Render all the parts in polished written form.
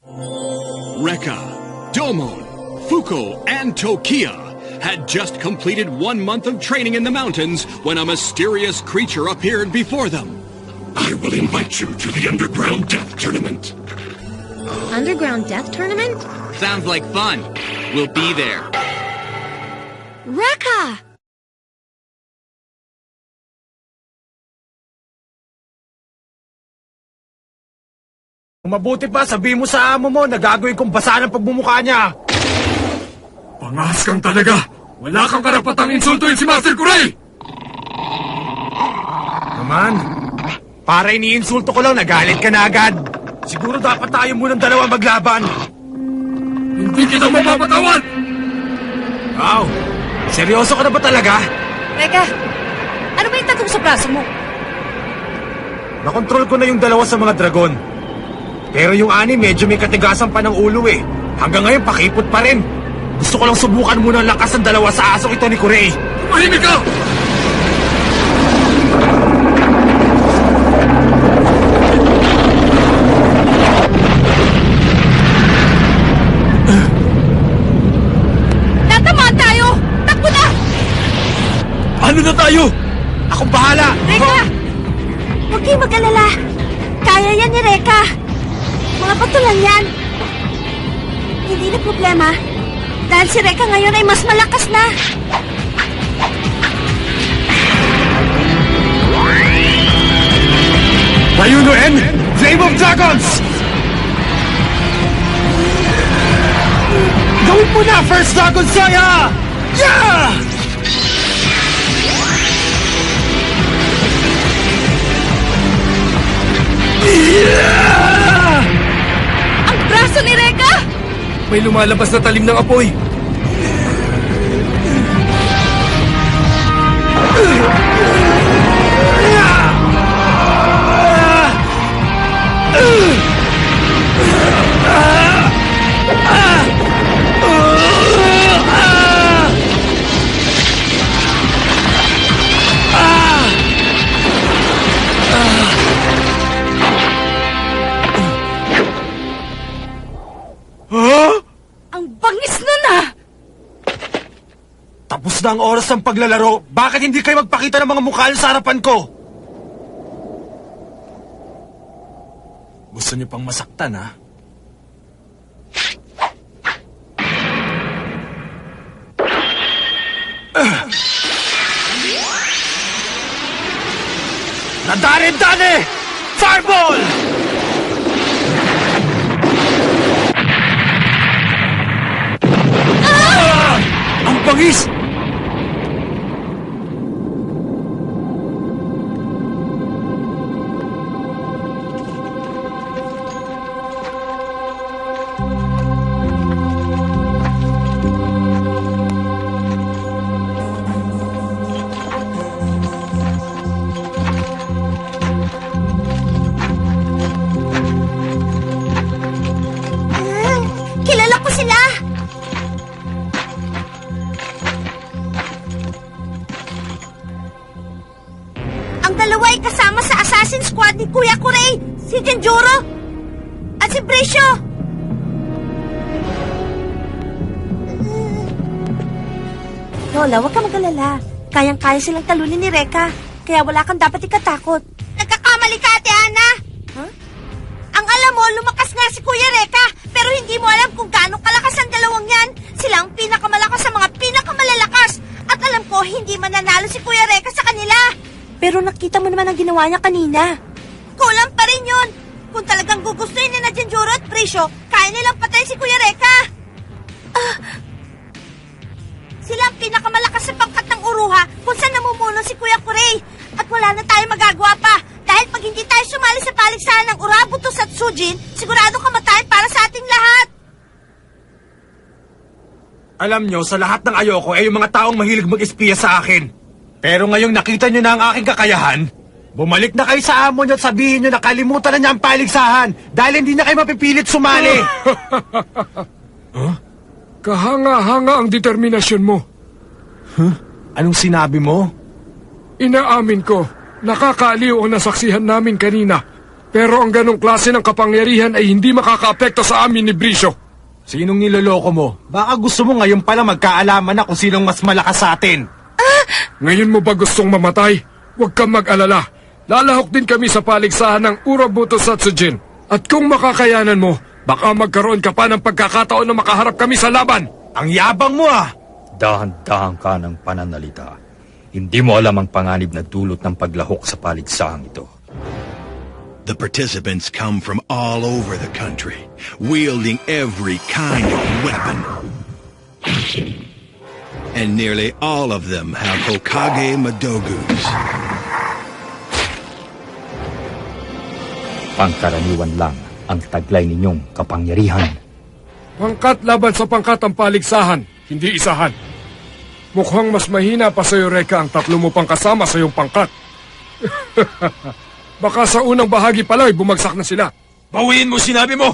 Rekka, Domon, Fuko, and Tokia had just completed 1 month of training in the mountains when a mysterious creature appeared before them. I will invite you to the Underground Death Tournament. Underground Death Tournament? Sounds like fun. We'll be there. Rekka! Mabuti pa, sabihin mo sa amo mo na gagawin kong basa ng pagbumukha niya. Pangas kang talaga! Wala kang karapatang insultuin si Master Kuray! Naman, para iniinsulto ko lang, nagalit ka na agad. Siguro dapat tayo munang dalawa maglaban. Hindi kita mapapatawad! Wow, seryoso ka na ba talaga? Rekka, ano ba yung tatong sa braso mo? Nakontrol ko na yung dalawa sa mga dragon. Pero yung ani medyo may katigasan pa ng ulo eh. Hanggang ngayon pakipot pa rin. Gusto ko lang subukan muna ang lakas ng dalawa sa asong ito ni Kurei. Tumahimik ka! Tatamaan tayo! Takbo na! Ano na tayo? Akong bahala! Rekka! Huwag kayong mag-alala. Kaya yan ni Rekka. Mga bato lang yan. Hindi na problema. Dahil si Rekka ngayon ay mas malakas na. Bayuno-en, Flame of Dragons! Gawin mo na, First Dragon Saya! Yeah! Ang braso ni Rekka! May lumalabas na talim ng apoy. Ang bangis nun ah! Tapos na ang oras ng paglalaro. Bakit hindi kayo magpakita ng mga mukha sa harapan ko? Gusto niyo pang masaktan, ha? Nadare-dare! Fireball! Ang bangis! Kilala ko sila! Ang dalawa ay kasama sa assassin squad ni Kuya Kurei, si Genjuro at si Brescio. Lola, huwag ka mag-alala. Kayang-kaya silang talunin ni Rekka, kaya wala kang dapat ikatakot. Nagkakamali ka, Ate Ana! Huh? Ang alam mo, lumakas nga si Kuya Rekka, pero hindi mo alam kung gaano kalakas ang dalawang yan. Sila ang pinakamalakas sa mga pinakamalalakas. At alam ko, hindi mananalo si Kuya Rekka sa kanila. Pero nakita mo naman ang ginawa niya kanina. Kulang pa rin yun. Kung talagang gugustuhin ni na Genjuro at Brescio, kaya nilang patay si Kuya Rekka. Sila ang pinakamalakas sa pangkat ng Uruha kung saan namumuno si Kuya Kurei. At wala na tayong magagawa pa. Dahil pag hindi tayo sumali sa paligsahan ng Urabutos at Sujin, siguradong kamatayan para sa ating lahat. Alam nyo, sa lahat ng ayoko ay yung mga taong mahilig mag-espiya sa akin. Pero ngayong nakita nyo na ang aking kakayahan, bumalik na kayo sa amo nyo at sabihin nyo na kalimutan na niya ang paligsahan dahil hindi na kayo mapipilit sumali. Huh? Kahanga-hanga ang determinasyon mo. Huh? Anong sinabi mo? Inaamin ko, nakakaaliw ang nasaksihan namin kanina. Pero ang ganong klase ng kapangyarihan ay hindi makakaapekto sa amin ni Brisyo. Sinong niloloko mo? Baka gusto mo ngayon pala magkaalaman na kung sinong mas malakas sa atin. Ngayon mo ba gustong mamatay? Huwag kang mag-alala. Lalahok din kami sa paligsahan ng Urabuto Satsujin. At kung makakayanan mo, baka magkaroon ka pa ng pagkakataon na makaharap kami sa laban. Ang yabang mo ah! Dahan-dahan ka ng pananalita. Hindi mo alam ang panganib na dulot ng paglahok sa paligsahang ito. The participants come from all over the country, wielding every kind of weapon. And nearly all of them have Hokage Madogus. Pangkaraniwan lang ang taglay ninyong kapangyarihan. Pangkat laban sa pangkat ang paligsahan, hindi isahan. Mukhang mas mahina pa sa'yo, Reka, ang 3 mo pang kasama sa iyong pangkat. Baka sa unang bahagi pala ay bumagsak na sila. Bawiin mo sinabi mo!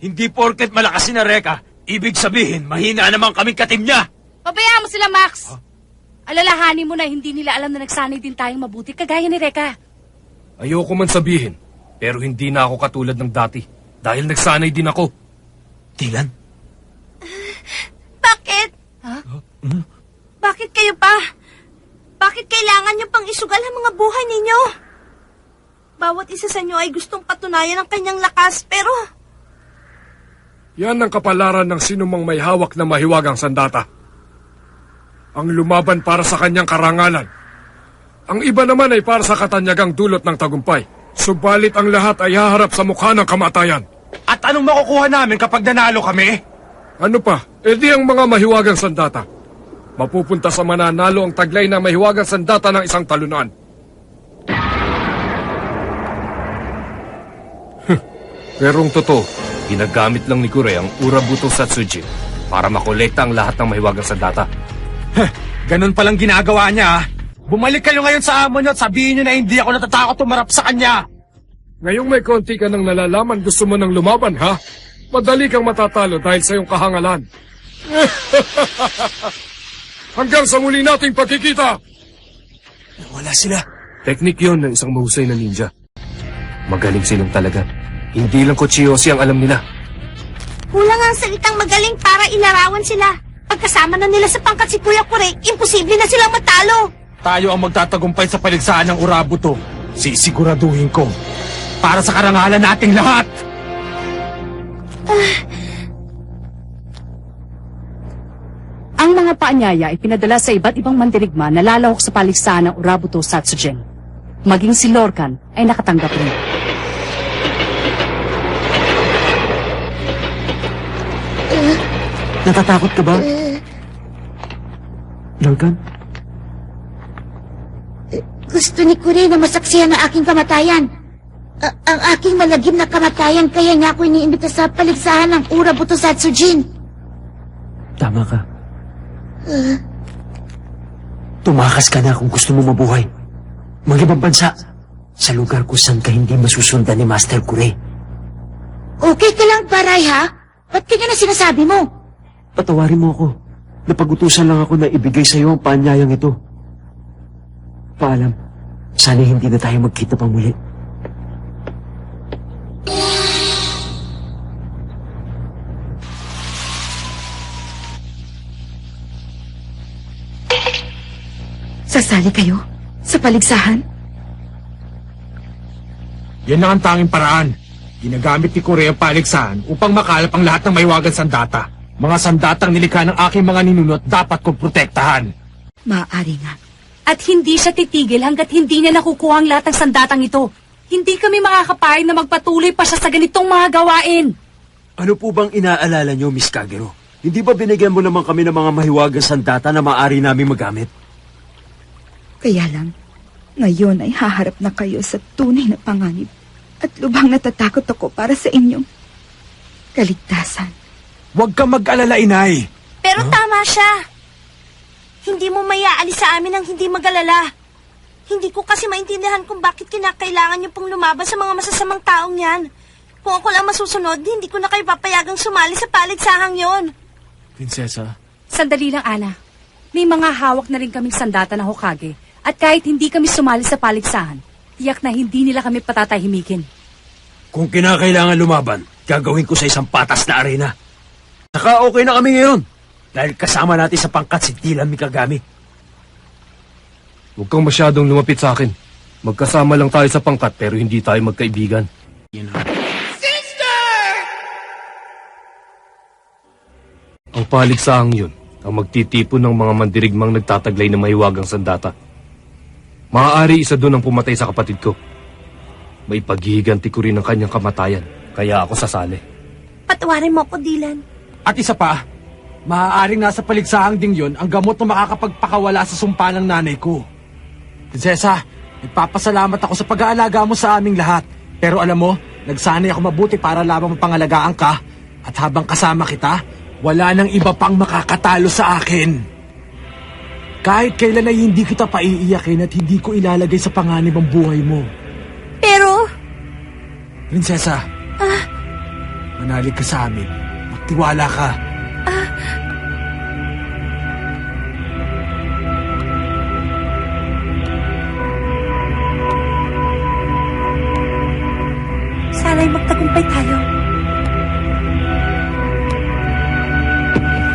Hindi porket malakas si Reka, ibig sabihin mahina naman kaming katim niya! Pabayaan mo sila, Max. Alalahanin mo na hindi nila alam na nagsanay din tayong mabuti kagaya ni Reka. Ayoko man sabihin, pero hindi na ako katulad ng dati. Dahil nagsanay din ako. Dylan? Bakit? Bakit kayo pa? Bakit kailangan niyo pang isugal ang mga buhay ninyo? Bawat isa sa inyo ay gustong patunayan ang kanyang lakas, pero... Yan ang kapalaran ng sinumang may hawak na mahiwagang sandata. Ang lumaban para sa kanyang karangalan. Ang iba naman ay para sa katanyagang dulot ng tagumpay. Subalit ang lahat ay haharap sa mukha ng kamatayan. At anong makukuha namin kapag nanalo kami? Ano pa? E di ang mga mahiwagang sandata. Mapupunta sa mananalo ang taglay ng mahiwagang sandata ng isang talunan. Pero ang totoo, ginagamit lang ni Kure ang Urabuto Satsujin para makolekta ang lahat ng mahiwagang sandata. Ganun palang ginagawa niya. Bumalik kayo ngayon sa amo niyo at sabihin niyo na hindi ako natatakot tumarap sa kanya. Ngayong may konti ka nang nalalaman, gusto mo nang lumaban, ha? Madali kang matatalo dahil sa iyong kahangalan. Hanggang sa muli nating pagkikita! Wala sila. Teknik yon ng isang mahusay na ninja. Magaling silang talaga. Hindi lang Kochiyoshi ang alam nila. Kulang ang salitang magaling para ilarawan sila. Pagkasama na nila sa pangkat si Kuya Kure, imposible na silang matalo. Tayo ang magtatagumpay sa paligsahan ng Urabuto. Sisiguraduhin ko. Para sa karangalan nating lahat. Ang mga paanyaya ay pinadala sa iba't ibang mandirigma na lalahok sa paligsahan ng Urabuto Satsujin. Maging si Lorcan ay nakatanggap rin. Natatakot ka ba? Lorcan? Gusto ni Kure na masaksihan ang aking kamatayan. Ang aking malagim na kamatayan, kaya niya ako iniimbita sa paligsahan ng Urabuto Satsujin. Tama ka. Tumakas ka na kung gusto mo mabuhay. Mag-ibang bansa. Sa lugar kung saan ka hindi masusundan ni Master Kure. Okay ka lang, Paray, ha? Ba't kanya na sinasabi mo? Patawarin mo ako. Napag-utusan lang ako na ibigay sa iyo ang paanyayang ito. Paalam. Sana hindi na tayo magkita pang muli. Sasali kayo? Sa paligsahan? Yan lang ang tanging paraan. Ginagamit ni Kure ang paligsahan upang makalap ang lahat ng mahiwagang sandata. Mga sandatang nilikha ng aking mga ninunot dapat kong protektahan. Maaari nga. At hindi siya titigil hanggat hindi niya nakukuha ang lahat ng sandatang ito. Hindi kami makakapayag na magpatuloy pa siya sa ganitong mga gawain. Ano po bang inaalala niyo, Miss Kagero? Hindi ba binigyan mo naman kami ng mga mahiwagang sandata na maaari naming magamit? Kaya lang, ngayon ay haharap na kayo sa tunay na panganib at lubhang natatakot ako para sa inyong kaligtasan. Huwag kang mag-alala, inay. Pero tama siya. Hindi mo mayaalis sa amin ang hindi mag-alala. Hindi ko kasi maintindihan kung bakit kinakailangan niyo pong lumaban sa mga masasamang taong yan. Kung ako lang masusunod, hindi ko na kayo papayagang sumali sa paligsahang yon. Prinsesa? Sandali lang, Ana. May mga hawak na rin kaming sandata na Hokage. At kahit hindi kami sumali sa paligsahan, tiyak na hindi nila kami patatahimikin. Kung kinakailangan lumaban, gagawin ko sa isang patas na arena. Saka okay na kami ngayon. Dahil kasama natin sa pangkat si Dylan Mikagami. Huwag kang masyadong lumapit sa akin. Magkasama lang tayo sa pangkat pero hindi tayo magkaibigan. Ang paligsaang yun ang magtitipon ng mga mandirigmang nagtataglay ng mahiwagang sandata. Maaari isa doon ang pumatay sa kapatid ko. May paghihiganti ko rin ang kanyang kamatayan, kaya ako sasali. Patawarin mo ako, Dylan. At isa pa, maaaring nasa paligsahang ding yon ang gamot na makakapagpakawala sa sumpa ng nanay ko. Prinsesa, nagpapasalamat ako sa pag-aalaga mo sa aming lahat. Pero alam mo, nagsanay ako mabuti para lamang mapangalagaan ka. At habang kasama kita, wala nang iba pang makakatalo sa akin. Kahit kailan ay hindi kita paiiyakin at hindi ko ilalagay sa panganib ang buhay mo. Pero... Prinsesa, manalig ka sa amin. Magtiwala ka. Sana'y magtagumpay tayo.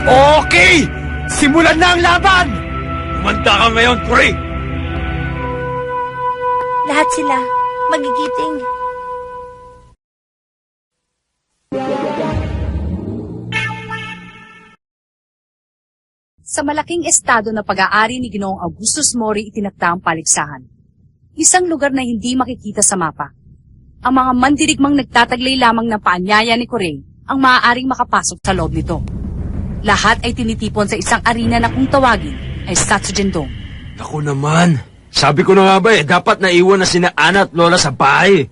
Okay! Simulan na ang laban! Umanda ka ngayon, Kuri! Lahat sila magigiting. Sa malaking estado na pag-aari ni Ginoong Augustus Mori itinakda ang paligsahan. Isang lugar na hindi makikita sa mapa. Ang mga mandirigmang nagtataglay lamang ng paanyaya ni Corey ang maaaring makapasok sa loob nito. Lahat ay tinitipon sa isang arena na kung tawagin ay Satsujin Dome. Naku naman. Sabi ko na nga ba dapat naiwan na sina Ana at Lola sa bahay.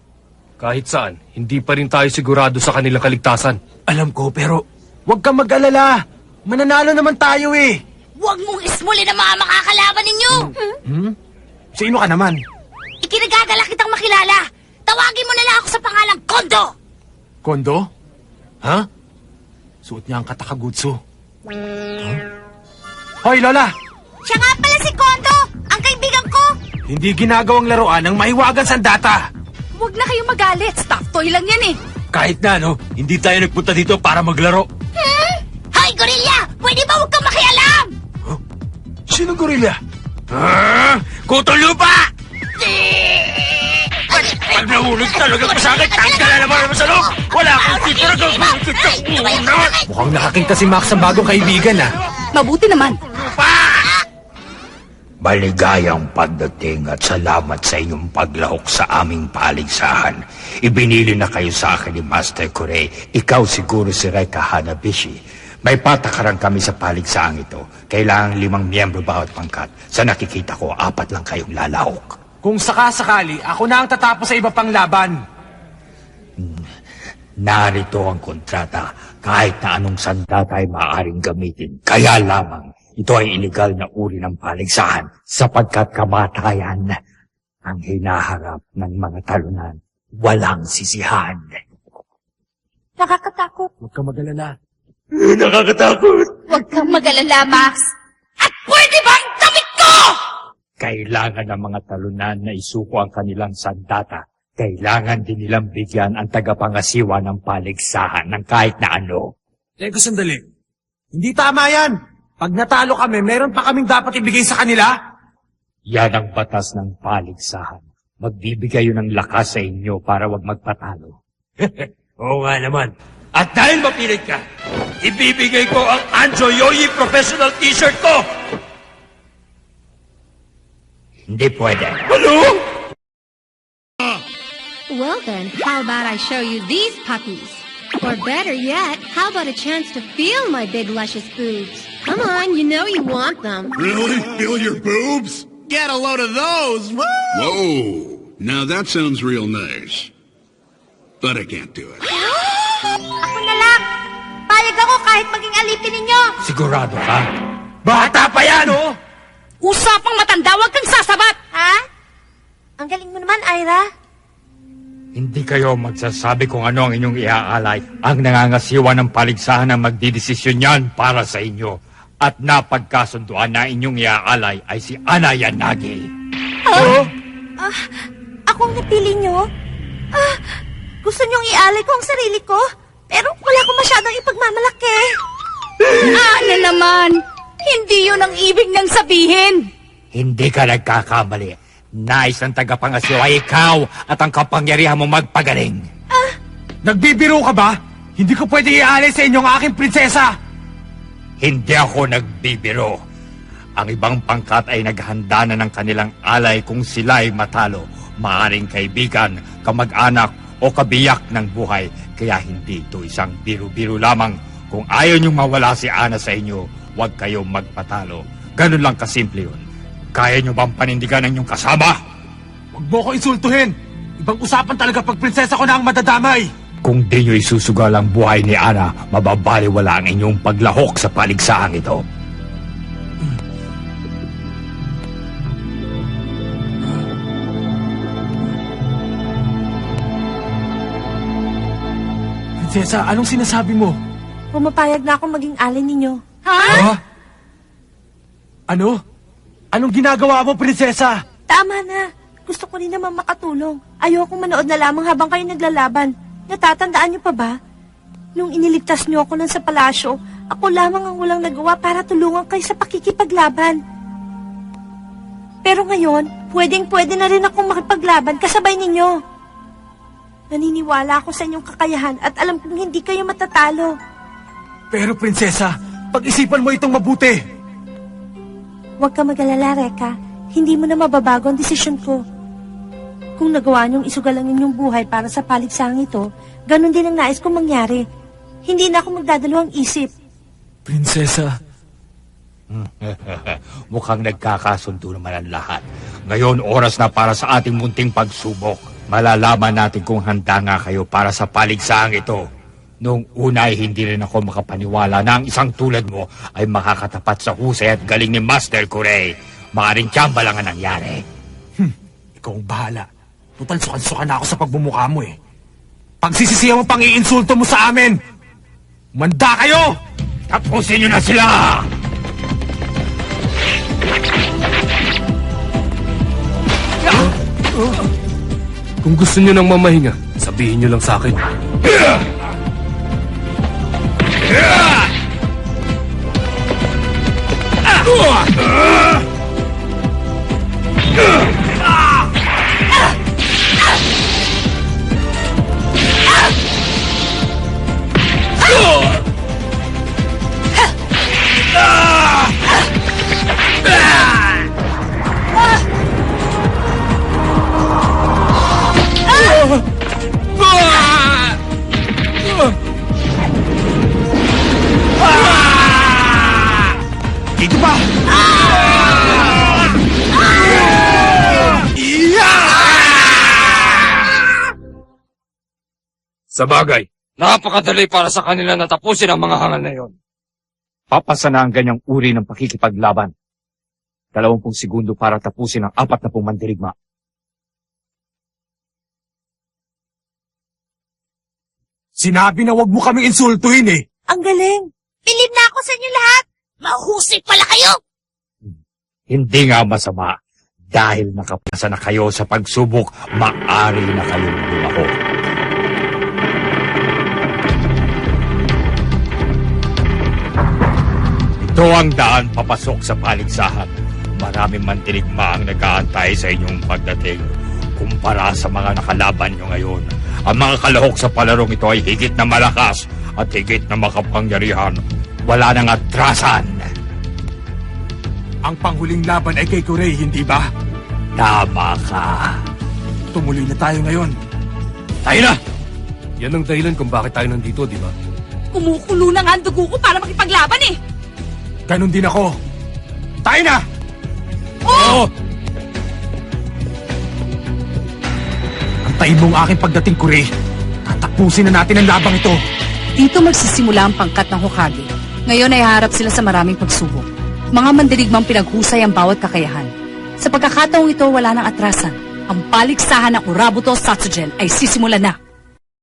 Kahit saan, hindi pa rin tayo sigurado sa kanilang kaligtasan. Alam ko, pero Huwag kang mag-alala. Mananalo naman tayo eh. Huwag mong ismuli na mga makakalaban ninyo! Sino ka naman? Ikinagagala kitang makilala. Tawagin mo na lang ako sa pangalang Kondo! Kondo? Ha? Suot niya ang katakagutsu. Hoy, Lola! Siya nga pala si Kondo! Ang kaibigan ko! Hindi ginagawang laruan ng mahiwagang sandata. Huwag na kayong magalit. Stuff toy lang yan eh. kahit na hindi tayo nagpunta dito para maglaro. Hoy, gorilla! Pwede ba huwag kang makialam? Sino gorilla? Kutol lupa! Pag nahulog talaga pa sa akin, tanggal na naman sa loob! Wala akong titira Mukhang nakakinta si Max ang bagong kaibigan, Mabuti naman. Maligayang pagdating at salamat sa inyong paglahok sa aming paligsahan. Ibinili na kayo sa akin ni Master Kure. Ikaw siguro si Reka Hanabishi. May patakaran kami sa paligsahan ito. Kailangan 5 miyembro bawat pangkat. Sa nakikita ko, 4 lang kayong lalahok. Kung sakasakali, ako na ang tatapos sa iba pang laban. Narito ang kontrata. Kahit na anong sandata ay maaaring gamitin. Kaya lamang, ito ay iligal na uri ng paligsahan sapagkat kamatayan ang hinaharap ng mga talunan. Walang sisihan. Nakakatakot. Huwag ka mag-alala. Nakakatakot! Huwag kang mag-alala, Max. At pwede bang damit ko? Kailangan ng mga talunan na isuko ang kanilang sandata. Kailangan din nilang bigyan ang tagapangasiwa ng paligsahan ng kahit na ano. Teka, sandali. Hindi tama yan. Pag natalo kami, meron pa kaming dapat ibigay sa kanila. Yan ang batas ng paligsahan. Magbibigay yun ng lakas sa inyo para wag magpatalo. Oo nga naman. At dahil mapilit ka, ibibigay ko ang Anjo Yoyi Professional T-shirt ko! Hindi pwede. Ano? Well then, how about I show you these puppies? Or better yet, how about a chance to feel my big luscious boobs? Come on, you know you want them. Really? Feel your boobs? Get a load of those! Woo! Whoa! Now that sounds real nice. But I can't do it. Ako na lang. Payag ako kahit maging alipin ninyo. Sigurado ka? Bata pa yan, oh! Usapang matanda, huwag kang sasabat! Ha? Ang galing mo naman, Ira. Hindi kayo magsasabi kung ano ang inyong iaalay. Ang nangangasiwa ng paligsahan ang magdidesisyon yan para sa inyo. At napagkasunduan na inyong iaalay ay si Ana Yanagi. Ako ang napili nyo? Gusto niyong ialay ko ang sarili ko? Pero wala ko masyadong ipagmamalaki. Ana naman! Hindi yun ang ibig nang sabihin! Hindi ka nagkakamali. Nais ng tagapangasyo ay ikaw at ang kapangyarihan mo magpagaling. Nagbibiro ka ba? Hindi ko pwede ialay sa inyo ang aking prinsesa! Hindi ako nagbibiro. Ang ibang pangkat ay naghanda na ng kanilang alay kung sila'y matalo. Maaring kaibigan, kamag-anak o kabiyak ng buhay. Kaya hindi ito isang biro-biro lamang. Kung ayaw niyong mawala si Ana sa inyo, huwag kayong magpatalo. Ganun lang kasimple yun. Kaya niyo bang panindigan ang inyong kasama? Huwag mo ko insultuhin! Ibang usapan talaga pag prinsesa ko na ang madadamay! Kung di niyo isusugal ang buhay ni Ana, mababaliwala ang inyong paglahok sa paligsaang ito. Prinsesa, anong sinasabi mo? Pumapayag na akong maging alay ninyo. Ha? Ano? Anong ginagawa mo, prinsesa? Tama na. Gusto ko rin naman makatulong. Ayokong manood na lamang habang kayo naglalaban. Natatandaan niyo pa ba? Nung iniligtas niyo ako nun sa palasyo, ako lamang ang walang nagawa para tulungan kayo sa pakikipaglaban. Pero ngayon, pwedeng-pwede na rin akong makipaglaban kasabay ninyo. Naniniwala ako sa inyong kakayahan at alam kong hindi kayo matatalo. Pero, prinsesa, pag-isipan mo itong mabuti. Huwag ka mag-alala, Reka. Hindi mo na mababago ang desisyon ko. Kung nagawa niyong isugal ang inyong buhay para sa paligsahang ito, ganun din ang nais kong mangyari. Hindi na ako magdadalawang isip. Prinsesa. Mukhang nagkakasundo naman ang lahat. Ngayon, oras na para sa ating munting pagsubok. Malalaman natin kung handa nga kayo para sa paligsaang ito. Noong una ay hindi rin ako makapaniwala na ang isang tulad mo ay makakatapat sa husay at galing ni Master Corey. Maaring tiyamba lang ang nangyari. Ikaw ang bahala. Tutal sukan-sukan na ako sa pagbumukha mo eh. Pagsisisihan mo pang iinsulto mo sa amin! Manda kayo! Tapusin niyo na sila! Kung gusto niyo ng mamahinga, sabihin niyo lang sa akin. Dito ba? Sa bagay, napakadali para sa kanila na tapusin ang mga hangal na yon. Papasa na ang ganyang uri ng pakikipaglaban. 20 segundo para tapusin ang 40 mandirigma. Sinabi na wag mo kaming insultuhin eh. Ang galing! Bilib na ako sa inyo lahat! Mahusay pala kayo! Hindi nga masama. Dahil nakapasa na kayo sa pagsubok, maaari na kayong lumako. Ito ang daan papasok sa paligsahan. Maraming mandirigma ang nag-aantay sa inyong pagdating. Kumpara sa mga nakalaban nyo ngayon, ang mga kalahok sa palarong ito ay higit na malakas at higit na makapangyarihan. Wala nang atrasan. Ang panghuling laban ay kay Corey, hindi ba? Tama ka. Tumuloy na tayo ngayon. Tayo na! Yan ang dahilan kung bakit tayo nandito, di ba? Kumukulo na nga ang dugo ko para makipaglaban eh! Ganon din ako. Tayo na! Oo! Antayin mo ang aking pagdating, Corey. Tatapusin na natin ang labang ito. Dito magsisimula ang pangkat ng Hokage. Ngayon ay harap sila sa maraming pagsubok. Mga mandirigmang pinaghusay ang bawat kakayahan. Sa pagkakataong ito, wala nang atrasan. Ang paligsahan ng Urabuto Satsujin ay sisimulan na.